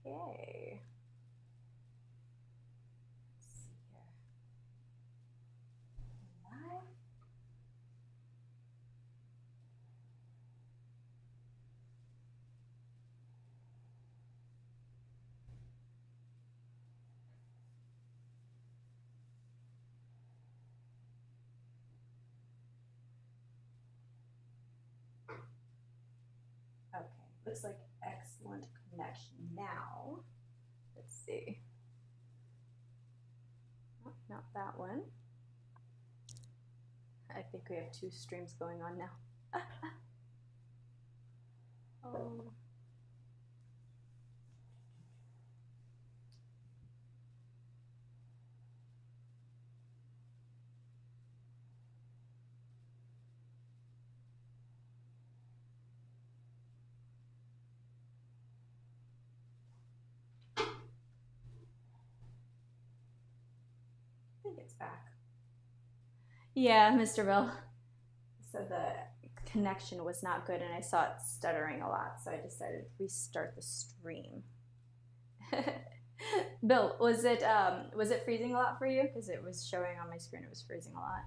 Okay. Let's see here. Live. Okay, looks like excellent connection now. Let's see. Oh, not that one. I think we have two streams going on now. Oh. I think it's back. Yeah, Mr. Bill. So the connection was not good and I saw it stuttering a lot, so I decided to restart the stream. Bill, was it freezing a lot for you? Because it was showing on my screen it was freezing a lot.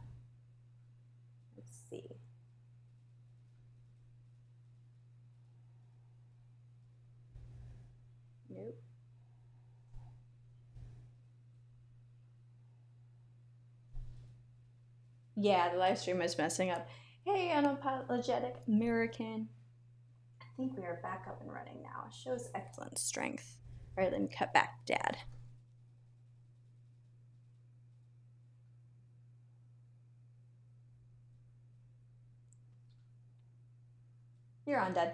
Let's see. Nope. Yeah, the live stream was messing up. Hey, unapologetic American. I think we are back up and running now. It shows excellent strength. All right, let me cut back, Dad. You're on, Dad.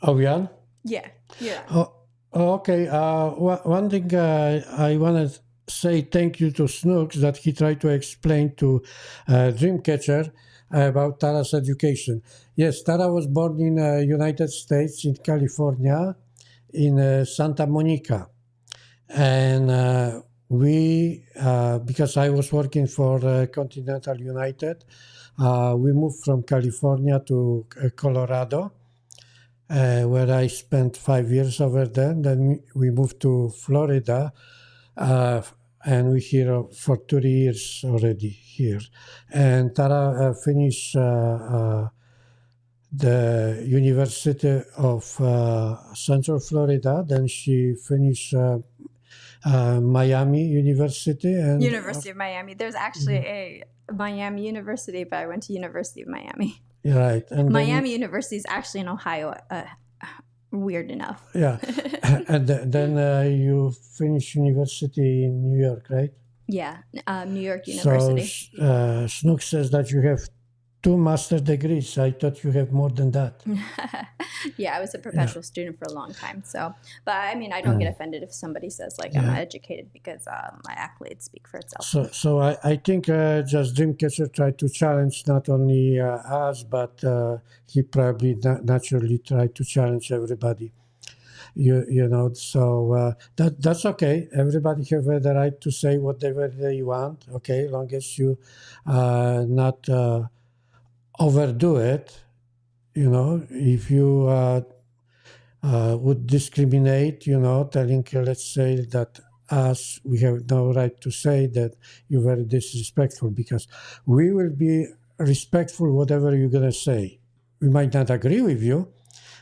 Are we on? Yeah, you're on. Okay. One thing I want to say thank you to Snooks that he tried to explain to Dreamcatcher about Tara's education. Yes, Tara was born in United States, in California, in Santa Monica. And we, because I was working for Continental United, we moved from California to Colorado. Where I spent 5 years over there. Then we moved to Florida, and we're here for 30 years already here. And Tara finished the University of Central Florida. Then she finished Miami University. And University of Miami. There's actually a Miami University, but I went to University of Miami. Right. And Miami University is actually in Ohio. Weird enough. Yeah. And then you finished university in New York, right? Yeah, New York University. So Snook says that you have 2 master's degrees. I thought you have more than that. Yeah, I was a professional student for a long time. So, but I mean, I don't get offended if somebody says like I'm not educated because my accolades speak for itself. So I think just Dreamcatcher tried to challenge not only us, but he probably naturally tried to challenge everybody. You know, so that's okay. Everybody have the right to say whatever they want. Okay, long as you not overdo it. You know, if you would discriminate, you know, telling, let's say that us, we have no right to say that you're very disrespectful, because we will be respectful whatever you're going to say. We might not agree with you,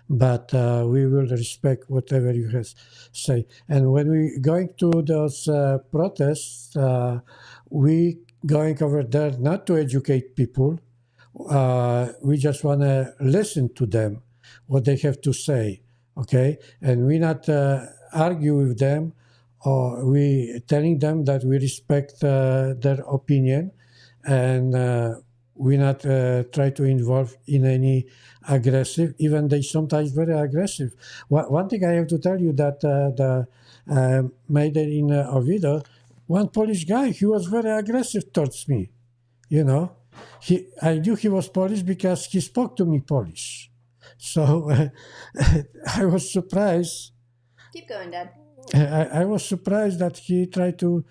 but we will respect whatever you have say. And when we going to those protests, we going over there not to educate people. We just want to listen to them, what they have to say, okay? And we not argue with them, or we telling them that we respect their opinion, and we not try to involve in any aggressive, even they sometimes very aggressive. One thing I have to tell you that the made it in Oviedo, one Polish guy, he was very aggressive towards me, you know. I knew he was Polish because he spoke to me Polish. So I was surprised. Keep going, Dad. I was surprised that he tried to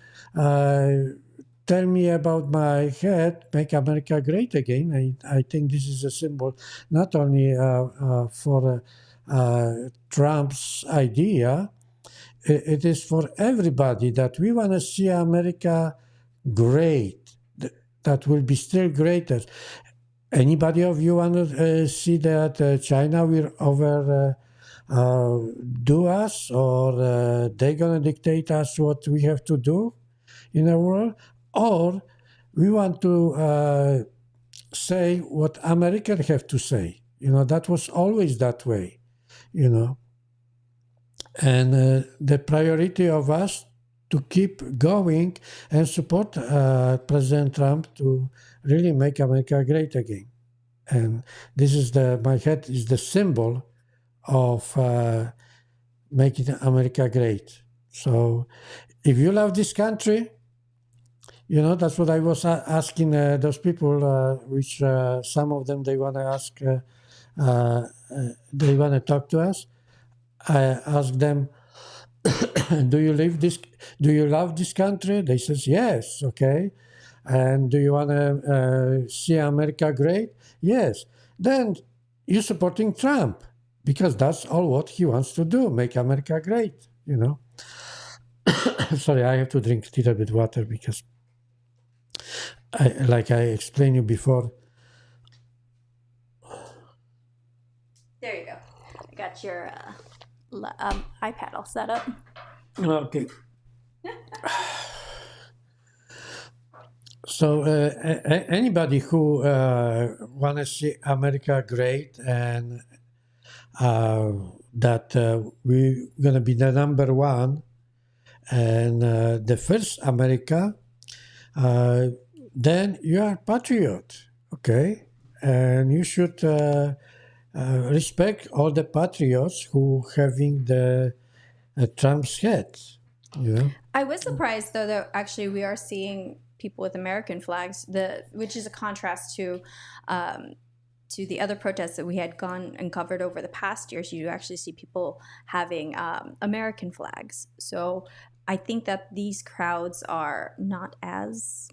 tell me about my head, make America great again. I think this is a symbol not only for Trump's idea, it is for everybody that we want to see America great. That will be still greater. Anybody of you want to see that China will over do us, or they're gonna dictate us what we have to do in the world, or we want to say what America have to say. That was always that way. And the priority of us to keep going and support President Trump to really make America great again. And this is my hat is the symbol of making America great. So if you love this country, that's what I was asking those people, which some of them, they want to ask, they want to talk to us. I asked them, do you love this country? They says, yes, okay. And do you want to see America great? Yes. Then you're supporting Trump, because that's all what he wants to do, make America great, Sorry, I have to drink a little bit water, because like I explained you before. There you go. I got your iPad all set up. Okay. So anybody who want to see America great, and that we're going to be the number one and the first America, then you are patriot, okay? And you should respect all the patriots who having the Trump's head. I was surprised, though, that actually we are seeing people with American flags, which is a contrast to the other protests that we had gone and covered over the past years. You actually see people having American flags. So I think that these crowds are not as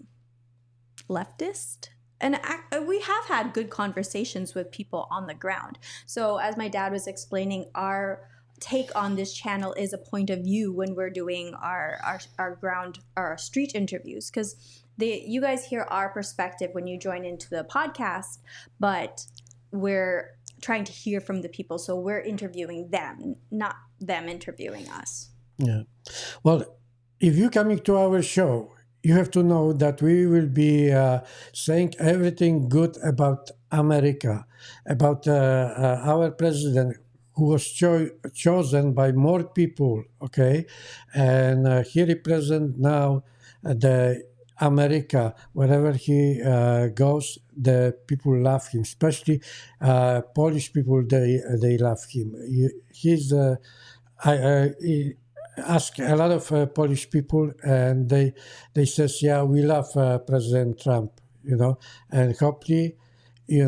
leftist. And we have had good conversations with people on the ground. So as my dad was explaining, our take on this channel is a point of view when we're doing our street interviews, because you guys hear our perspective when you join into the podcast, but we're trying to hear from the people, so we're interviewing them, not them interviewing us. Yeah. Well, if you're coming to our show, you have to know that we will be saying everything good about America, about our president, who was chosen by more people, okay? And he represents now the America. Wherever he goes, the people love him, especially Polish people, they love him. He's he asked a lot of Polish people, and they says, yeah, we love President Trump, and hopefully, he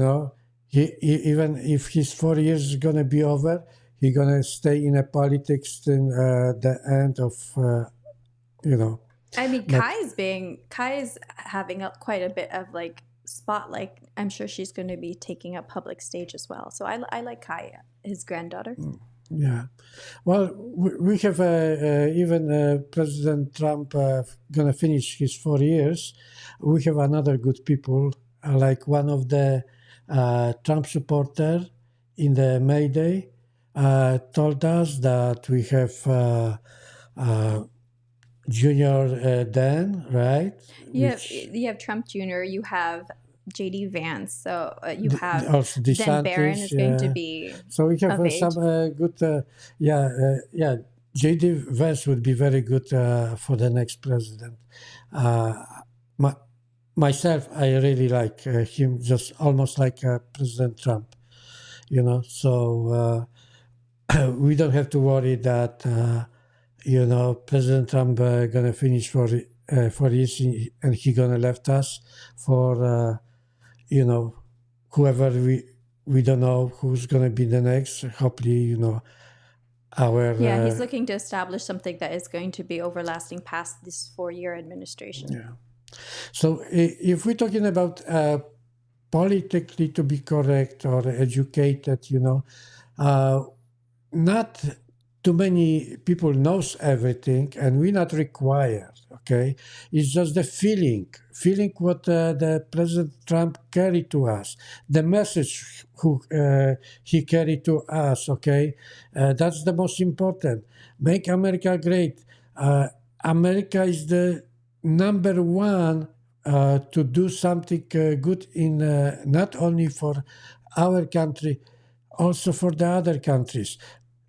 even if his 4 years is gonna be over, he gonna stay in a politics till the end of, I mean, Kai is having quite a bit of spotlight. I'm sure she's going to be taking up public stage as well. So I like Kai, his granddaughter. Yeah, well, we have even President Trump gonna finish his 4 years. We have another good people, like one of the Trump supporter in the May Day told us that we have Junior Dan, right? You have Trump Jr., you have J.D. Vance, so you have also DeSantis, Dan Barron is going to be. So we have some good, J.D. Vance would be very good for the next president. Myself, I really like him, just almost like President Trump, So we don't have to worry that President Trump gonna finish for years and he gonna left us for whoever we don't know who's gonna be the next. Hopefully, he's looking to establish something that is going to be overlasting past this 4-year administration. Yeah. So if we're talking about politically to be correct or educated, not too many people knows everything, and we not required. Okay, it's just the feeling what the President Trump carried to us, the message who he carried to us. Okay, that's the most important. Make America great. America is the number one to do something good in not only for our country, also for the other countries.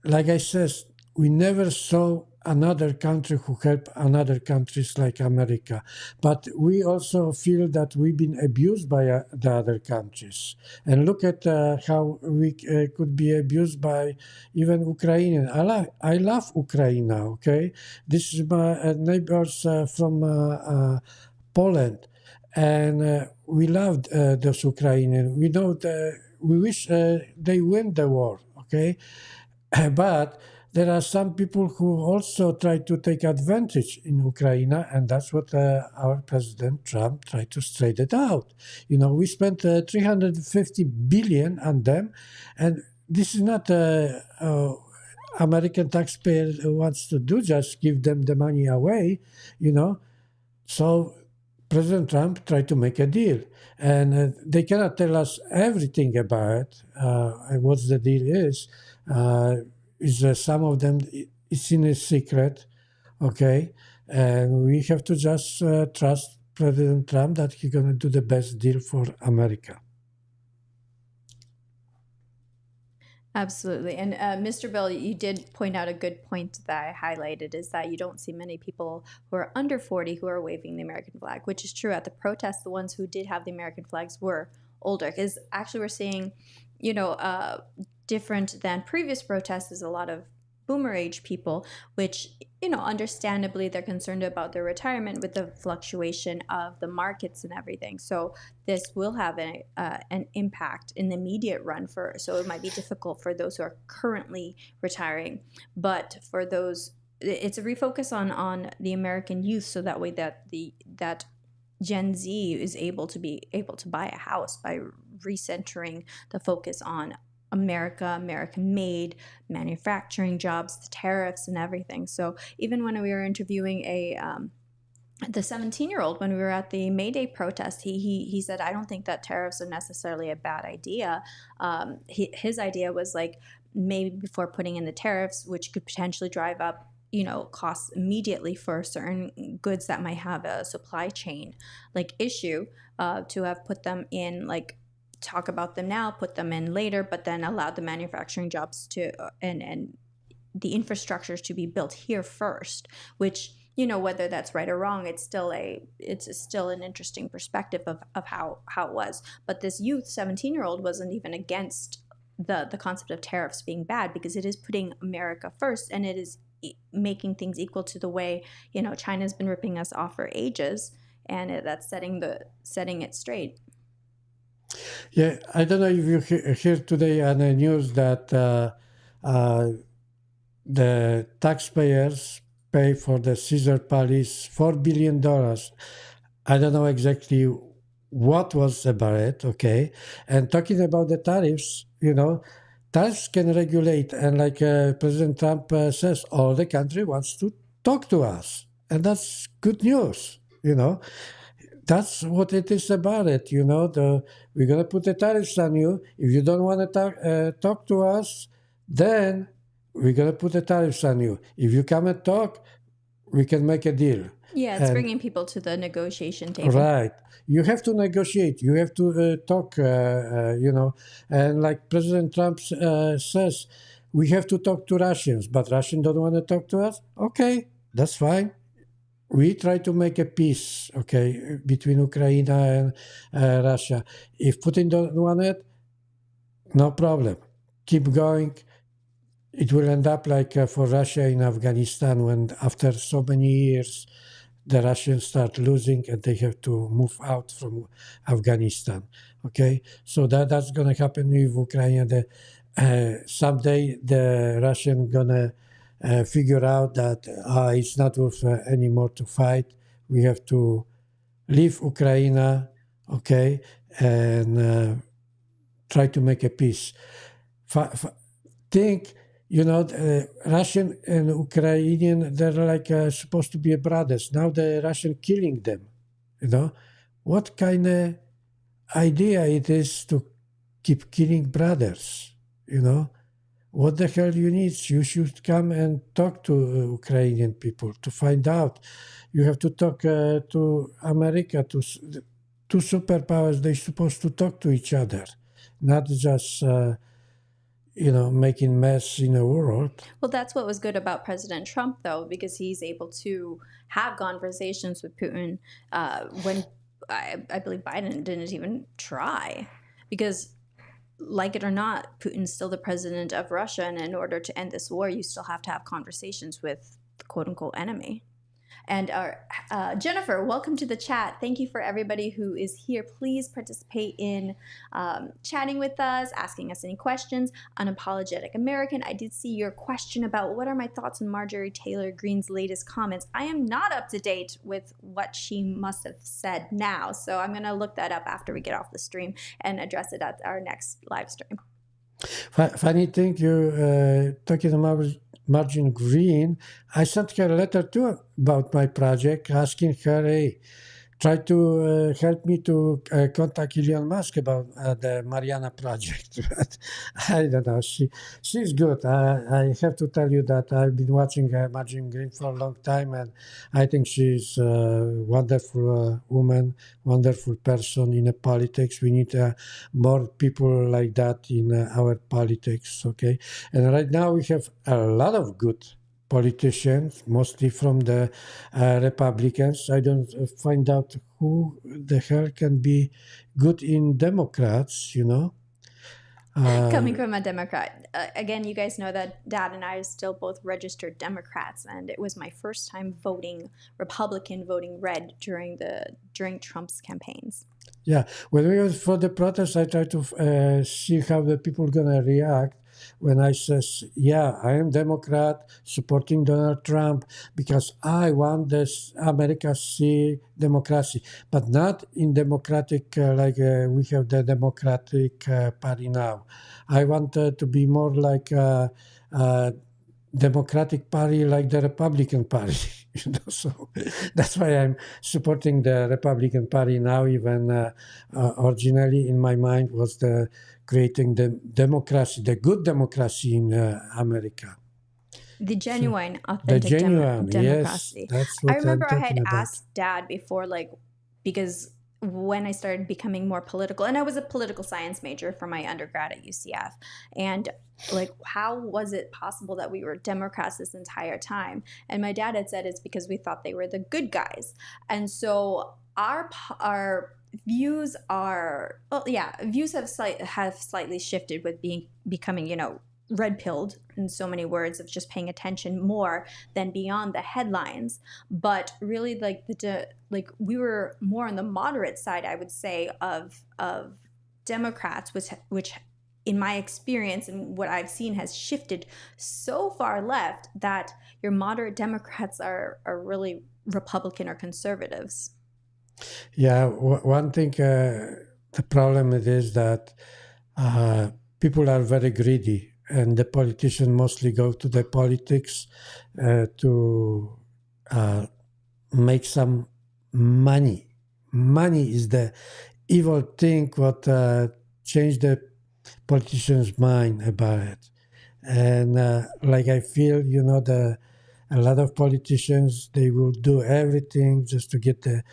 Like I said, we never saw another country who help another countries like America, but we also feel that we've been abused by the other countries. And look at how we could be abused by even Ukrainian. I love Ukraine. Okay, this is my neighbors from Poland, and we loved those Ukrainians. We know we wish they win the war. Okay, but there are some people who also try to take advantage in Ukraine, and that's what our President Trump tried to straighten it out. We spent 350 billion on them, and this is not American taxpayer wants to do, just give them the money away, you know. So President Trump tried to make a deal, and they cannot tell us everything about it, what the deal is. Some of them it's in a secret, okay, and we have to just trust President Trump that he's going to do the best deal for America. Absolutely. And Mr. Bill, you did point out a good point that I highlighted, is that you don't see many people who are under 40 who are waving the American flag, which is true. At the protests, the ones who did have the American flags were older. Because actually we're seeing, different than previous protests is a lot of boomer age people, which, understandably they're concerned about their retirement with the fluctuation of the markets and everything. So this will have an impact in the immediate run so it might be difficult for those who are currently retiring. But for those, it's a refocus on the American youth, so that way that Gen Z is able to buy a house by recentering the focus on American made, manufacturing jobs, the tariffs and everything. So even when we were interviewing the 17-year-old when we were at the May Day protest, he said, I don't think that tariffs are necessarily a bad idea. His idea was like, maybe before putting in the tariffs, which could potentially drive up costs immediately for certain goods that might have a supply chain like issue, to have put them in, like, talk about them now, put them in later, but then allow the manufacturing jobs to and the infrastructures to be built here first, which, whether that's right or wrong, it's still an interesting perspective of how it was. But this youth 17-year-old wasn't even against the concept of tariffs being bad, because it is putting America first, and it is making things equal to the way China's been ripping us off for ages, and that's setting it straight. Yeah, I don't know if you hear today on the news that the taxpayers pay for the Caesar Palace $4 billion. I don't know exactly what was about it, okay? And talking about the tariffs, tariffs can regulate, and like President Trump says, all the country wants to talk to us. And that's good news, That's what it is about it, we're going to put the tariffs on you. If you don't want to talk to us, then we're going to put the tariffs on you. If you come and talk, we can make a deal. Yeah, it's bringing people to the negotiation table. Right. You have to negotiate. You have to talk, And like President Trump says, we have to talk to Russians, but Russians don't want to talk to us. Okay, that's fine. We try to make a peace, okay, between Ukraine and Russia. If Putin don't want it, no problem. Keep going. It will end up like for Russia in Afghanistan, when after so many years, the Russians start losing and they have to move out from Afghanistan. Okay, so that's going to happen with Ukraine. Someday the Russian gonna figure out that it's not worth anymore to fight. We have to leave Ukraine, okay, and try to make a peace. Think Russian and Ukrainian, they're like supposed to be brothers. Now the Russian killing them. What kind of idea it is to keep killing brothers? What the hell you need? You should come and talk to Ukrainian people to find out. You have to talk to America, to two superpowers. They're supposed to talk to each other, not just making mess in the world. Well, that's what was good about President Trump, though, because he's able to have conversations with Putin when I believe Biden didn't even try. Because, like it or not, Putin's still the president of Russia, and in order to end this war, you still have to have conversations with the quote-unquote enemy. And Jennifer, welcome to the chat. Thank you for everybody who is here. Please participate in chatting with us, asking us any questions. Unapologetic American, I did see your question about what are my thoughts on Marjorie Taylor Greene's latest comments. I am not up to date with what she must have said now, so I'm going to look that up after we get off the stream and address it at our next live stream. Funny thing, you talking about Marjorie Green, I sent her a letter too about my project, asking her, hey, try to help me to contact Elon Musk about the Mariana project. But I don't know. She's good. I have to tell you that I've been watching Marjorie Green for a long time, and I think she's a wonderful woman, wonderful person in politics. We need more people like that in our politics, okay? And right now we have a lot of good politicians, mostly from the Republicans. I don't find out who the hell can be good in Democrats, Coming from a Democrat. Again, you guys know that Dad and I are still both registered Democrats, and it was my first time voting Republican, voting red during Trump's campaigns. Yeah, when we were for the protest, I tried to see how the people gonna react when I says, yeah, I am Democrat supporting Donald Trump because I want this America see democracy, but not in democratic like we have the Democratic Party now. I want to be more like Democratic Party like the Republican Party. So that's why I'm supporting the Republican Party now. Even originally in my mind was the creating the democracy, the good democracy in America. The genuine, authentic democracy. Yes, that's what I remember I'm I had talking about. asked Dad before, because when I started becoming more political, and I was a political science major for my undergrad at UCF, and how was it possible that we were Democrats this entire time? And my dad had said it's because we thought they were the good guys. And so our views have slightly shifted with becoming red-pilled, in so many words, of just paying attention more than beyond the headlines. But really, we were more on the moderate side, I would say, of Democrats, which in my experience and what I've seen has shifted so far left that your moderate Democrats are really Republican or conservatives. Yeah, one thing, the problem is that people are very greedy, and the politicians mostly go to the politics to make some money. Money is the evil thing what changed the politicians' mind about it. And I feel, a lot of politicians, they will do everything just to get the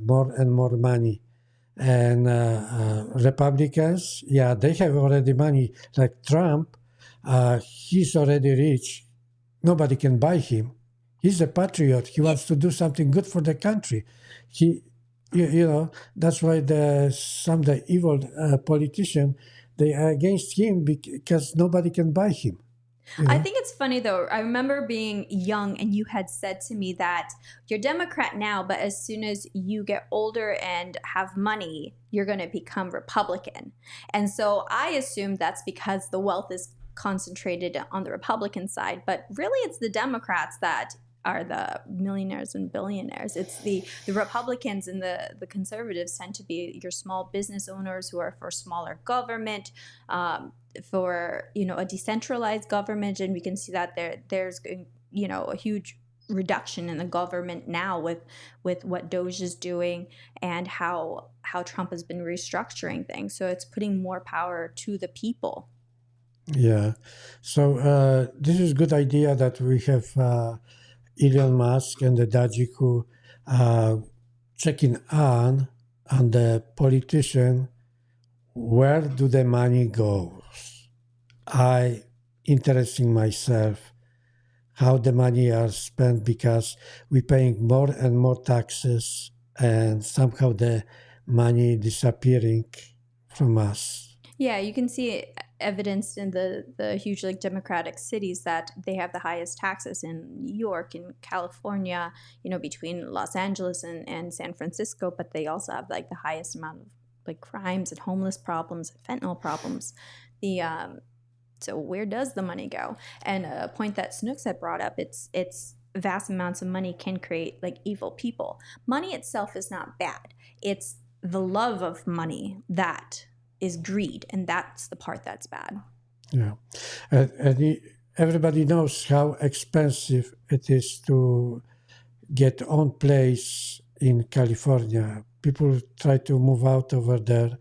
more and more money. And Republicans, yeah, they have already money. Like Trump, he's already rich. Nobody can buy him. He's a patriot. He wants to do something good for the country. That's why the evil politician, they are against him because nobody can buy him. I think it's funny, though. I remember being young and you had said to me that you're Democrat now, but as soon as you get older and have money, you're going to become Republican. And so I assumed that's because the wealth is concentrated on the Republican side. But really, it's the Democrats that are the millionaires and billionaires. It's the Republicans and the conservatives tend to be your small business owners who are for smaller government, for a decentralized government, and we can see that there's a huge reduction in the government now with what Doge is doing and how Trump has been restructuring things. So it's putting more power to the people. Yeah. So this is good idea that we have Elon Musk and the Dajik who checking on the politician, where do the money goes. I interesting myself how the money are spent because we're paying more and more taxes and somehow the money disappearing from us. Yeah, you can see it evidenced in the huge Democratic cities that they have the highest taxes in New York and California, between Los Angeles and San Francisco, but they also have the highest amount of crimes and homeless problems and fentanyl problems. So where does the money go? And a point that Snooks had brought up, it's vast amounts of money can create evil people. Money itself is not bad. It's the love of money that is greed, and that's the part that's bad. Yeah, and everybody knows how expensive it is to get own place in California. People try to move out over there,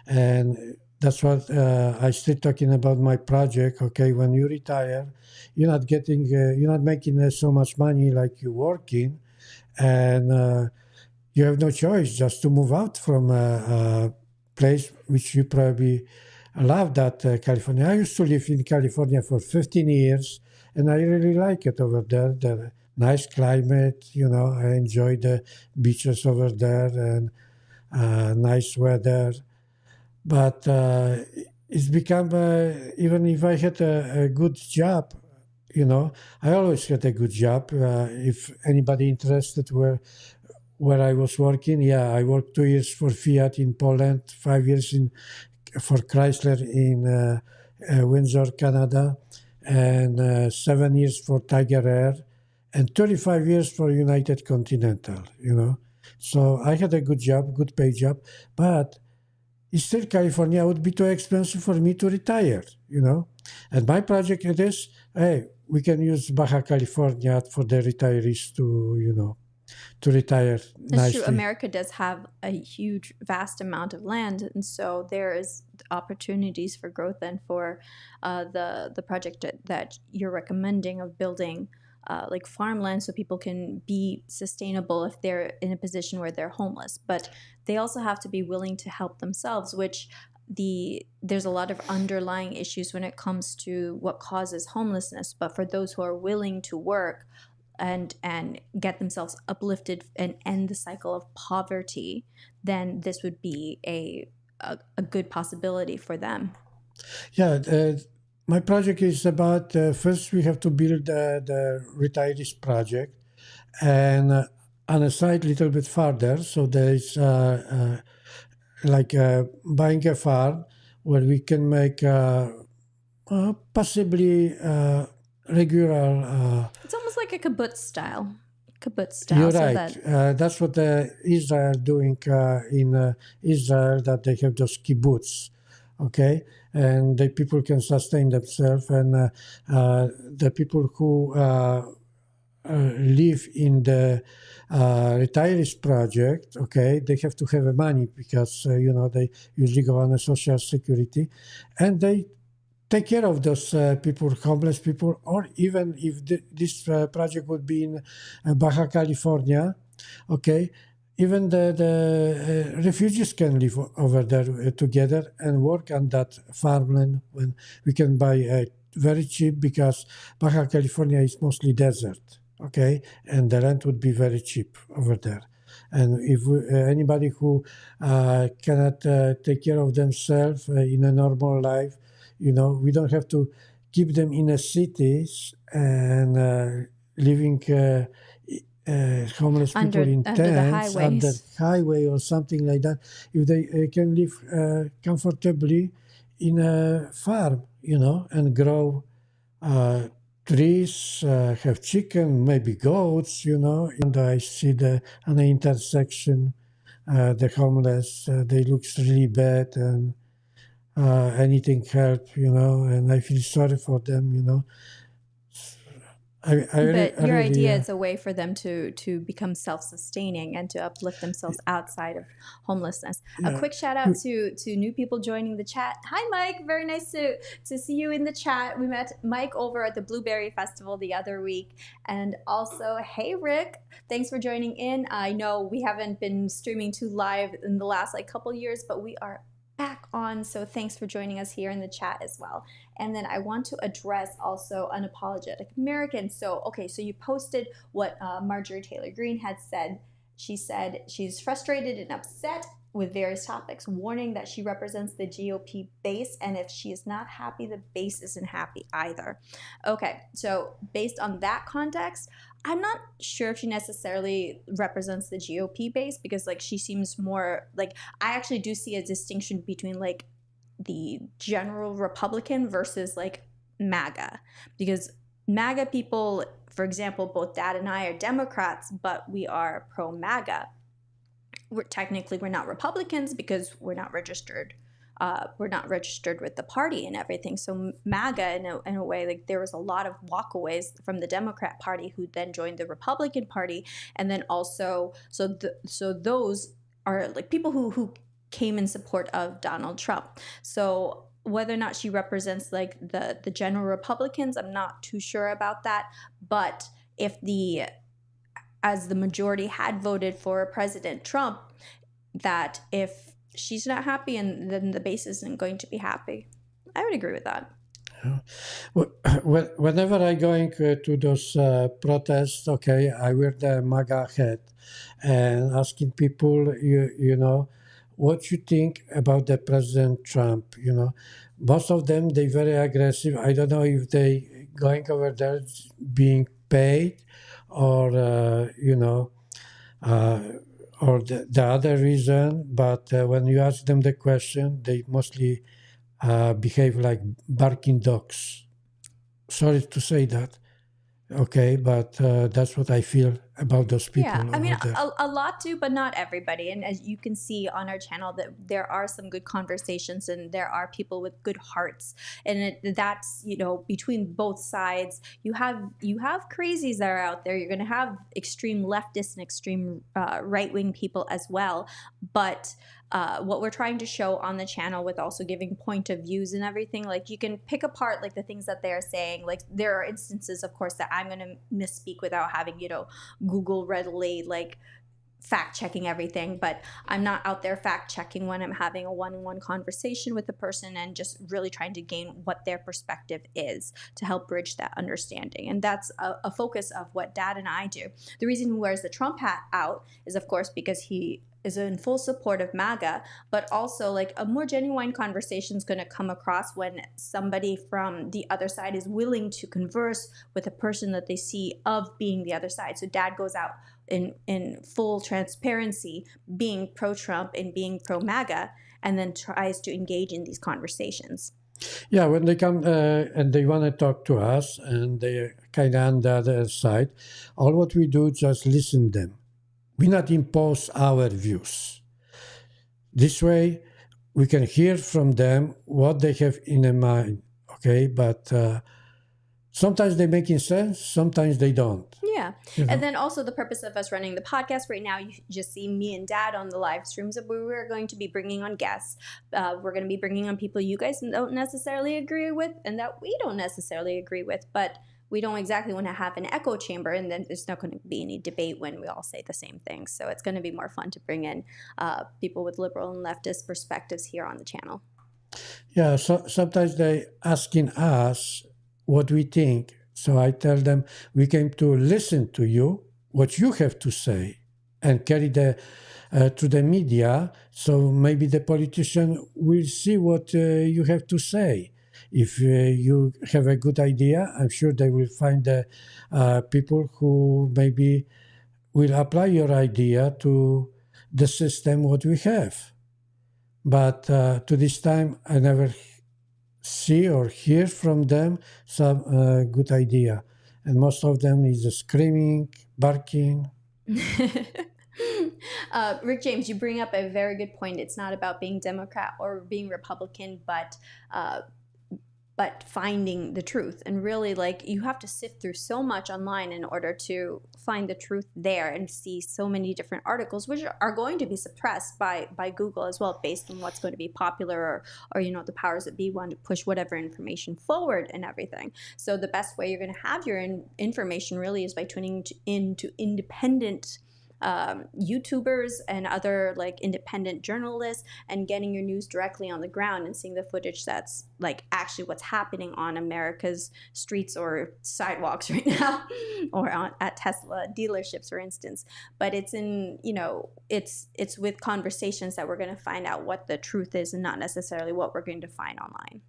and that's what I still talking about my project. Okay, when you retire, you're not making so much money like you working, and you have no choice just to move out from a place which you probably love, that California. I used to live in California for 15 years, and I really like it over there. The nice climate, I enjoy the beaches over there and nice weather. But it's become, even if I had a good job, I always had a good job. If anybody interested where I was working, yeah, I worked 2 years for Fiat in Poland, 5 years for Chrysler in Windsor, Canada, and 7 years for Tiger Air, and 35 years for United Continental. So I had a good job, good pay job, but still California would be too expensive for me to retire. And my project it is, hey, we can use Baja California for the retirees to retire That's nicely. true. America does have a huge, vast amount of land, and so there is opportunities for growth and for the project that you're recommending of building farmland so people can be sustainable if they're in a position where they're homeless. But they also have to be willing to help themselves, which there's a lot of underlying issues when it comes to what causes homelessness. But for those who are willing to work and get themselves uplifted and end the cycle of poverty, then this would be a good possibility for them. Yeah, my project is about first we have to build the retirees project, and on a side a little bit farther, so there is buying a farm where we can make possibly regular. It's almost like a kibbutz style. You're So right. That's what Israel doing in Israel, that they have those kibbutz, okay, and the people can sustain themselves, and the people who live in the retirees project, okay, they have to have money because they usually go on a social security, and they take care of those people, homeless people, or even if this project would be in Baja California, okay, even the refugees can live over there together and work on that farmland when we can buy very cheap, because Baja California is mostly desert, okay, and the rent would be very cheap over there. And if anybody who cannot take care of themselves in a normal life, we don't have to keep them in the cities and living homeless people in tents under the highway or something like that. If they can live comfortably in a farm, and grow trees, have chicken, maybe goats, and I see on the intersection, the homeless, they look really bad, and anything help, and I feel sorry for them, But I your really, idea is a way for them to become self-sustaining and to uplift themselves outside of homelessness. A quick shout out to new people joining the chat. Hi, Mike. Very nice to see you in the chat. We met Mike over at the Blueberry Festival the other week. And also, hey, Rick. Thanks for joining in. I know we haven't been streaming too live in the last couple years, but we are back on. So thanks for joining us here in the chat as well. And then I want to address also Unapologetic American. So, okay, so you posted what Marjorie Taylor Greene had said. She said she's frustrated and upset with various topics, warning that she represents the GOP base, and if she is not happy, the base isn't happy either. Okay, so based on that context, I'm not sure if she necessarily represents the GOP base, because she seems more I actually do see a distinction between the general Republican versus MAGA, because MAGA people, for example, both Dad and I are Democrats, but we are pro MAGA. We're not Republicans because we're not registered. We're not registered with the party and everything. So MAGA, in a way, there was a lot of walkaways from the Democrat Party who then joined the Republican Party, and then also so those are people who came in support of Donald Trump. So whether or not she represents the general Republicans, I'm not too sure about that. But as the majority had voted for President Trump, that if she's not happy, and then the base isn't going to be happy. I would agree with that. Whenever I going to those protests, okay, I wear the MAGA hat and asking people, what you think about the President Trump. Most of them, they very aggressive. I don't know if they going over there being paid, or or the other reason. But when you ask them the question, they mostly behave like barking dogs. Sorry to say that. Okay, but that's what I feel about those people. Yeah, I mean, over there. a lot do, but not everybody. And as you can see on our channel, that there are some good conversations, and there are people with good hearts, and that's between both sides. You have crazies that are out there. You're going to have extreme leftists and extreme right-wing people as well, but what we're trying to show on the channel, with also giving point of views and everything, you can pick apart the things that they're saying. There are instances, of course, that I'm going to misspeak without having Google readily fact checking everything, but I'm not out there fact checking when I'm having a one-on-one conversation with a person and just really trying to gain what their perspective is to help bridge that understanding. And that's a focus of what Dad and I do. The reason he wears the Trump hat out is, of course, because he is in full support of MAGA, but also a more genuine conversation is going to come across when somebody from the other side is willing to converse with a person that they see of being the other side. So Dad goes out in full transparency, being pro-Trump and being pro-MAGA, and then tries to engage in these conversations. Yeah, when they come and they want to talk to us, and they kind of on the other side, all what we do is just listen them. We not impose our views. This way, we can hear from them what they have in their mind. Okay, but sometimes they making sense, sometimes they don't. Yeah. And then also the purpose of us running the podcast right now, you just see me and Dad on the live streams, but we're going to be bringing on guests. We're going to be bringing on people you guys don't necessarily agree with, and that we don't necessarily agree with, but we don't exactly want to have an echo chamber, and then there's not going to be any debate when we all say the same things. So it's going to be more fun to bring in people with liberal and leftist perspectives here on the channel. Yeah, so sometimes they asking us what we think. So I tell them, we came to listen to you, what you have to say, and carry to the media. So maybe the politician will see what you have to say. If you have a good idea, I'm sure they will find the people who maybe will apply your idea to the system what we have. But to this time, I never see or hear from them some good idea. And most of them is screaming, barking. Rick James, you bring up a very good point. It's not about being Democrat or being Republican, but finding the truth. And really, like, you have to sift through so much online in order to find the truth there and see so many different articles, which are going to be suppressed by Google as well, based on what's going to be popular, or the powers that be want to push whatever information forward and everything. So the best way you're going to have your information really is by tuning into independent YouTubers and other like independent journalists, and getting your news directly on the ground and seeing the footage that's like actually what's happening on America's streets or sidewalks right now, or at Tesla dealerships, for instance. But it's it's with conversations that we're going to find out what the truth is, and not necessarily what we're going to find online.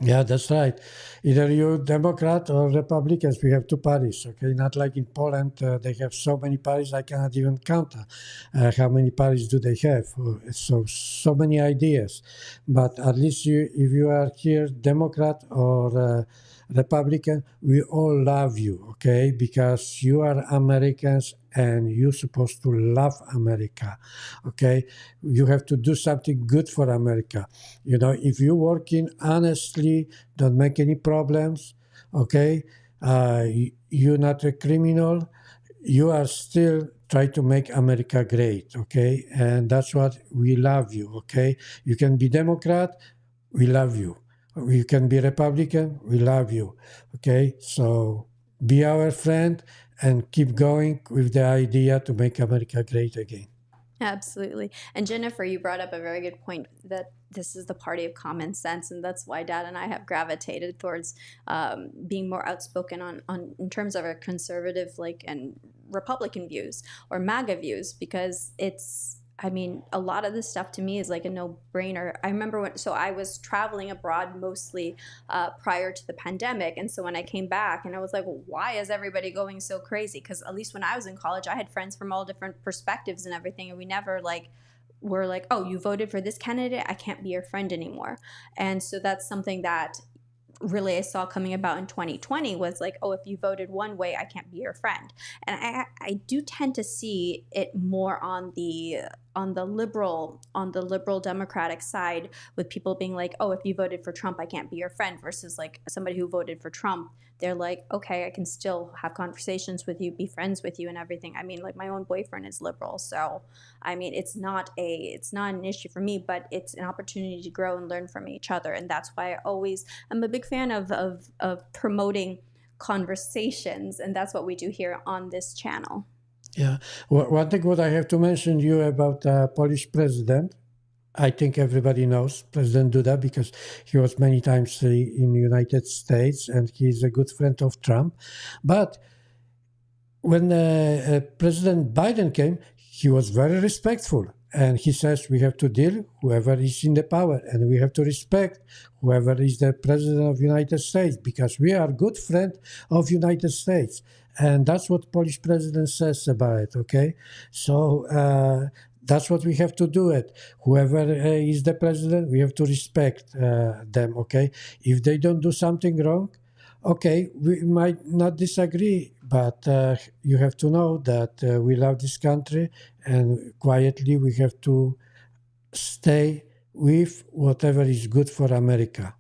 Yeah, that's right. Either you Democrat or Republicans, we have two parties, okay? Not like in Poland, they have so many parties, I cannot even count how many parties do they have. So many ideas. But at least if you are here, Democrat or Republican, we all love you, okay? Because you are Americans and you're supposed to love America, okay? You have to do something good for America. If you're working honestly, don't make any problems, okay? You're not a criminal. You are still trying to make America great, okay? And that's what we love you, okay? You can be Democrat, we love you. You can be Republican, we love you, okay? So be our friend and keep going with the idea to make America great again. Absolutely. And Jennifer, you brought up a very good point that this is the party of common sense, and that's why Dad and I have gravitated towards being more outspoken on in terms of our conservative and Republican views or MAGA views, because a lot of this stuff to me is like a no-brainer. I remember so I was traveling abroad mostly prior to the pandemic, and so when I came back, and I was like, well, why is everybody going so crazy? Because at least when I was in college, I had friends from all different perspectives and everything, and we never were like, oh, you voted for this candidate, I can't be your friend anymore. And so that's something that really I saw coming about in 2020 was like, oh, if you voted one way, I can't be your friend. And I do tend to see it more on the liberal Democratic side, with people being like, oh, if you voted for Trump, I can't be your friend, versus like somebody who voted for Trump, they're like, okay, I can still have conversations with you, be friends with you and everything. Like my own boyfriend is liberal, so it's not an issue for me, but it's an opportunity to grow and learn from each other. And that's why I'm a big fan of promoting conversations, and that's what we do here on this channel. Yeah. One thing what I have to mention you about Polish president, I think everybody knows President Duda because he was many times in the United States and he's a good friend of Trump. But when President Biden came, he was very respectful. And he says we have to deal whoever is in the power, and we have to respect whoever is the president of the United States, because we are good friend of United States. And that's what Polish president says about it, okay? So that's what we have to do it. Whoever is the president, we have to respect them, okay? If they don't do something wrong, okay, we might not disagree, but you have to know that we love this country, and quietly we have to stay with whatever is good for America.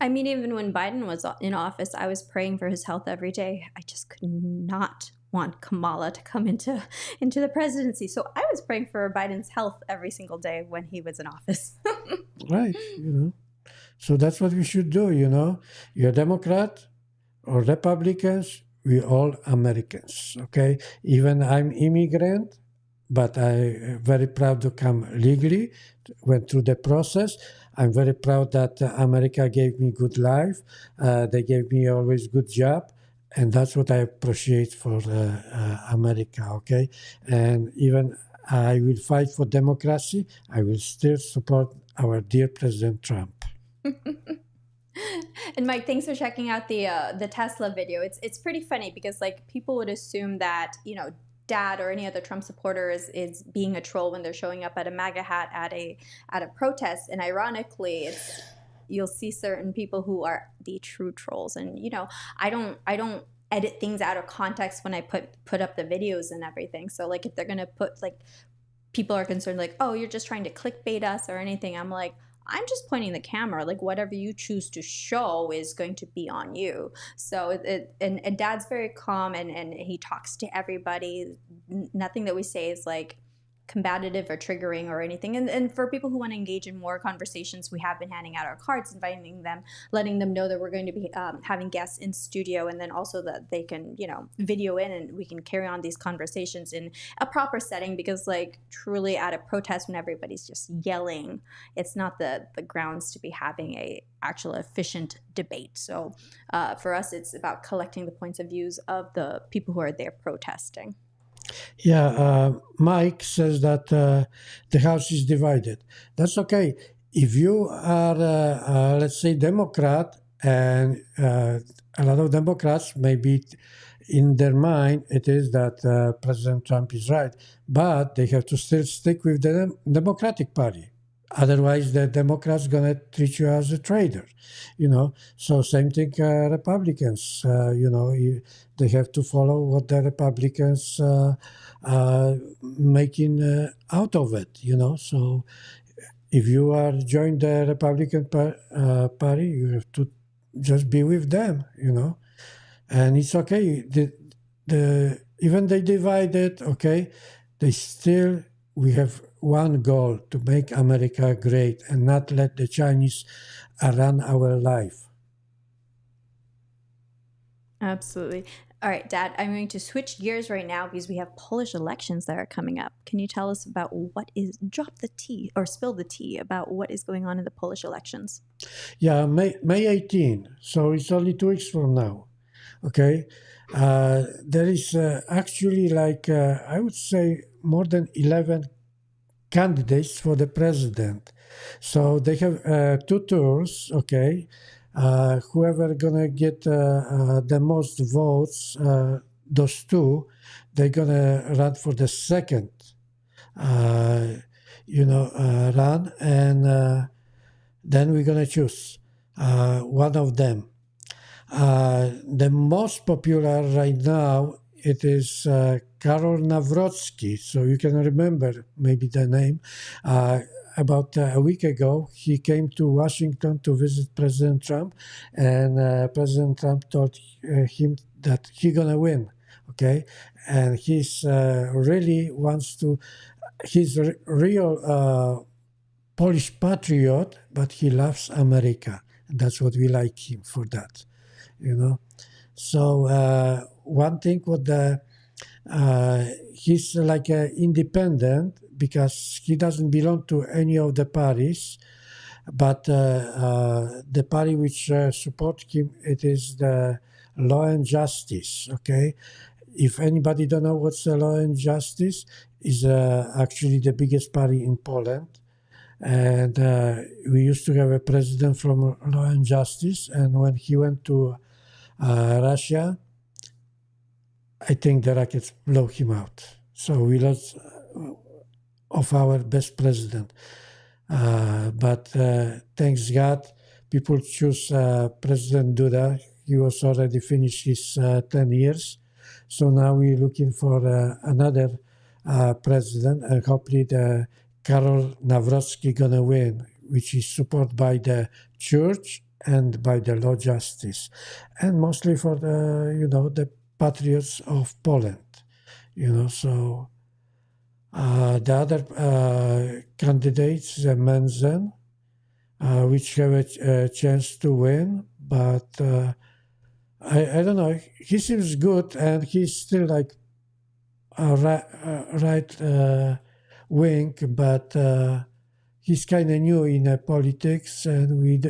Even when Biden was in office, I was praying for his health every day. I just could not want Kamala to come into the presidency. So I was praying for Biden's health every single day when he was in office. Right, So that's what we should do, You're a Democrat or Republicans, we all Americans, okay? Even I'm immigrant, but I'm very proud to come legally, went through the process. I'm very proud that America gave me good life. They gave me always good job. And that's what I appreciate for America, okay? And even I will fight for democracy. I will still support our dear President Trump. And Mike, thanks for checking out the Tesla video. It's pretty funny because people would assume that Dad or any other Trump supporter is being a troll when they're showing up at a MAGA hat at a protest, and ironically, you'll see certain people who are the true trolls. And I don't edit things out of context when I put up the videos and everything. So like if they're gonna put like, people are concerned like, oh, you're just trying to clickbait us or anything, I'm like, I'm just pointing the camera. Like whatever you choose to show is going to be on you. So and Dad's very calm, and he talks to everybody. Nothing that we say is like combative or triggering or anything. And for people who want to engage in more conversations, we have been handing out our cards, inviting them, letting them know that we're going to be having guests in studio, and then also that they can, video in, and we can carry on these conversations in a proper setting. Because like truly at a protest, when everybody's just yelling, it's not the grounds to be having a actual efficient debate. So for us, it's about collecting the points of views of the people who are there protesting. Yeah, Mike says that the House is divided. That's okay. If you are, let's say, Democrat, and a lot of Democrats, maybe in their mind, it is that President Trump is right, but they have to still stick with the Democratic Party. Otherwise, the Democrats gonna treat you as a traitor, So same thing, Republicans. They have to follow what the Republicans making out of it. So if you are join the Republican Party, you have to just be with them. And it's okay. Even they divided, okay, they still, we have one goal: to make America great and not let the Chinese run our life. Absolutely. All right, Dad, I'm going to switch gears right now because we have Polish elections that are coming up. Can you tell us about drop the tea or spill the tea about what is going on in the Polish elections? Yeah, May 18. So it's only 2 weeks from now. Okay. There is actually like, I would say, more than 11 candidates for the president. So they have 2 tours, okay. Whoever gonna get the most votes, those two, they're gonna run for the second, uh, run, and then we're gonna choose one of them. The most popular right now, it is Karol Nawrocki. So you can remember maybe the name. About a week ago, he came to Washington to visit President Trump, and President Trump told him that he's gonna win. Okay, and he's really wants to. He's a real Polish patriot, but he loves America, and that's what we like him for. That. So one thing what he's like independent, because he doesn't belong to any of the parties, but the party which support him, it is the Law and Justice. Okay, if anybody don't know what's the Law and Justice, is actually the biggest party in Poland. And we used to have a president from Law and Justice, and when he went to Russia, I think the rockets blow him out. So we lost of our best president. But thanks God, people choose President Duda. He was already finished his 10 years. So now we're looking for another president, and hopefully the Karol Nawrocki gonna win, which is supported by the church and by the law justice, and mostly for the patriots of Poland. So the other candidates, Menzen, which have a chance to win, but I don't know. He seems good, and he's still like a right wing, but he's kind of new in politics, and we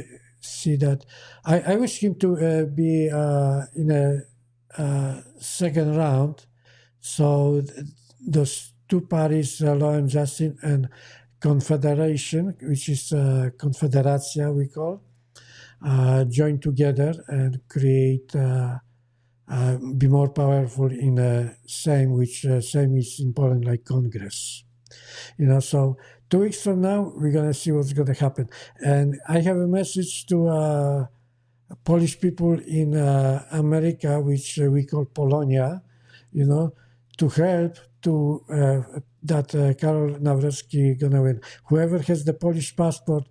see that. I wish him to be in a second round. So those two parties, Law and Justice and Confederation, which is Confederacja we call, join together and create, be more powerful in a same, which same is in Poland like Congress. So 2 weeks from now, we're going to see what's going to happen. And I have a message to Polish people in America, which we call Polonia, to help to that Karol Nawrocki gonna win. Whoever has the Polish passport,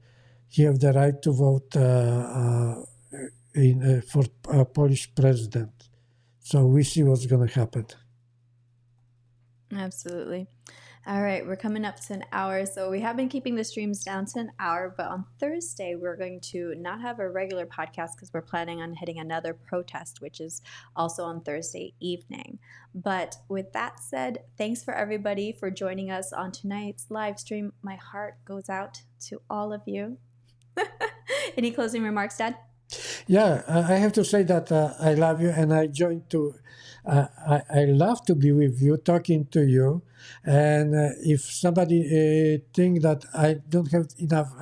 he have the right to vote for a Polish president. So we see what's gonna happen. Absolutely. All right, we're coming up to an hour. So we have been keeping the streams down to an hour, but on Thursday, we're going to not have a regular podcast because we're planning on hitting another protest, which is also on Thursday evening. But with that said, thanks for everybody for joining us on tonight's live stream. My heart goes out to all of you. Any closing remarks, Dad? Yeah, I have to say that I love you, and I join to. I love to be with you, talking to you, and if somebody think that I don't have enough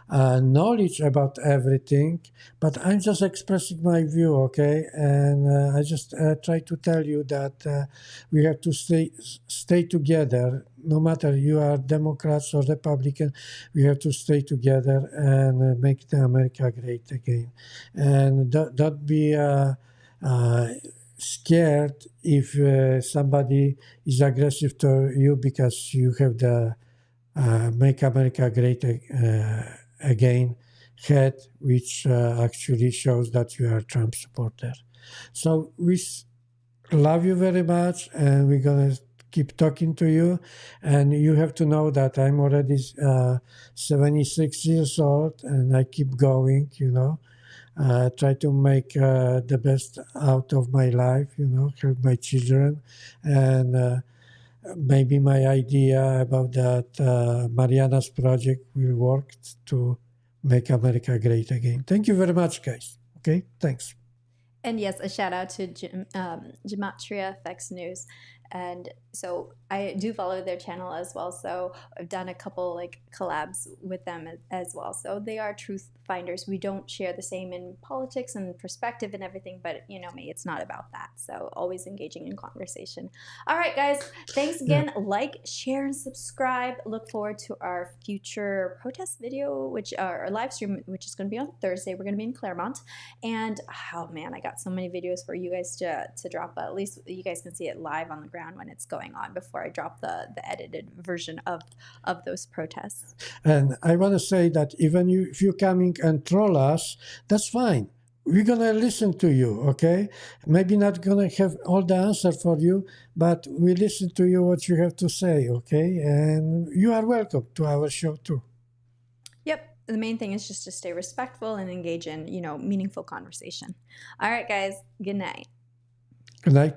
knowledge about everything, but I'm just expressing my view, okay? And I just try to tell you that we have to stay together, no matter you are Democrats or Republican. We have to stay together and make the America great again. And don't be scared if somebody is aggressive to you because you have the Make America Great Again hat, which actually shows that you are a Trump supporter. So we love you very much, and we're going to keep talking to you. And you have to know that I'm already 76 years old, and I keep going, try to make the best out of my life, help my children. And maybe my idea about that Mariana's project will work to make America great again. Thank you very much, guys. Okay, thanks. And yes, a shout out to Gematria FX News. And so I do follow their channel as well. So I've done a couple collabs with them as well. So they are truth finders. We don't share the same in politics and perspective and everything, but you know me, it's not about that. So always engaging in conversation. All right, guys, thanks again. Yeah. Like, share, and subscribe. Look forward to our future protest video, which our live stream, which is going to be on Thursday. We're going to be in Claremont. And oh man, I got so many videos for you guys to drop, but at least you guys can see it live on the ground when it's going on before I drop the edited version of those protests. And I want to say that even if you're coming and troll us, that's fine. We're going to listen to you, okay? Maybe not going to have all the answer for you, but we listen to you what you have to say, okay? And you are welcome to our show too. Yep. The main thing is just to stay respectful and engage in, meaningful conversation. All right, guys. Good night. Good night.